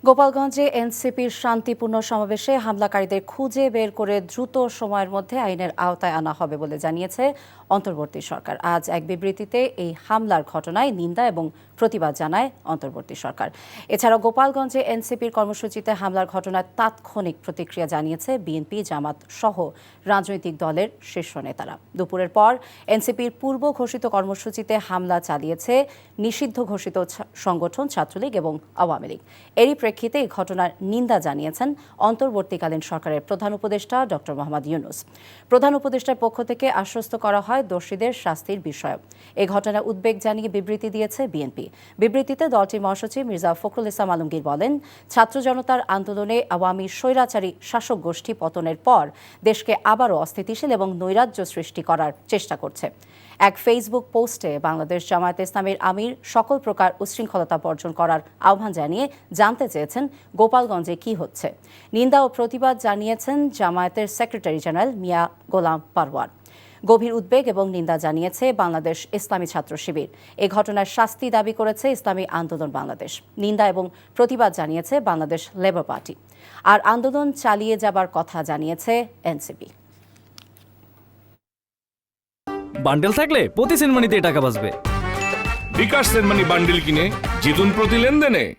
গোপালগঞ্জে এনসিপির শান্তিপূর্ণ সমাবেশে হামলাকারীদের খুঁজে বের করে দ্রুত সময়ের মধ্যে আইনের আওতায় আনা হবে বলে জানিয়েছে অন্তর্বর্তী সরকার। আজ এক বিবৃতিতে এই হামলার ঘটনায় নিন্দা এবং প্রতিবাদ জানায় অন্তর্বর্তী সরকার। এছাড়া গোপালগঞ্জে এনসিপির কর্মসূচিতে হামলার ঘটনায় তাৎক্ষণিক প্রতিক্রিয়া জানিয়েছে বিএনপি, জামাত সহ রাজনৈতিক দলের শীর্ষ নেতারা। দুপুরের পর এনসিপির পূর্ব ঘোষিত কর্মসূচিতে হামলা চালিয়েছে নিষিদ্ধ ঘোষিত সংগঠন ছাত্রলীগ এবং আওয়ামী লীগ। এরই প্রেক্ষিতে এই ঘটনার নিন্দা জানিয়েছেন অন্তর্বর্তীকালীন সরকারের প্রধান উপদেষ্টা ডক্টর মোহাম্মদ ইউনূস। প্রধান উপদেষ্টার পক্ষ থেকে আশ্বস্ত করা হয় দোষীদের শাস্তির বিষয়ে। এই ঘটনায় উদ্বেগ জানিয়ে বিবৃতি দিয়েছে বিএনপি। বিবৃতিতে দলটির মহাসচিব মির্জা ফখরুল ইসলাম আলমগীর বলেন, ছাত্র জনতার আন্দোলনে আওয়ামী স্বৈরাচারী শাসক গোষ্ঠী পতনের পর দেশকে আবারও অস্থিতিশীল এবং নৈরাজ্য সৃষ্টি করার চেষ্টা করছে। এক ফেসবুক পোস্টে বাংলাদেশ জামায়াতে ইসলামীর আমির সকল প্রকার উচ্ছৃঙ্খলতা বর্জন করার আহ্বান জানিয়ে জানতে চেয়েছেন গোপালগঞ্জে কি হচ্ছে। নিন্দা ও প্রতিবাদ জানিয়েছেন জামায়াতের সেক্রেটারি জেনারেল মিয়া গোলাম পারওয়ার। গভীর উদ্বেগ এবং নিন্দা জানিয়েছে বাংলাদেশ ইসলামী ছাত্র শিবির। এ ঘটনার শাস্তি দাবি করেছে ইসলামী আন্দোলন বাংলাদেশ। নিন্দা এবং প্রতিবাদ জানিয়েছে বাংলাদেশ লেবার পার্টি। আর আন্দোলন চালিয়ে যাবার কথা জানিয়েছে এনসিপি। বান্ডেল থাকলে প্রতি সেনমানিতে টাকা বাঁচবে। বিকাশ সেনমানি বান্ডেল কিনে জিতুন প্রতি লেনদেনে।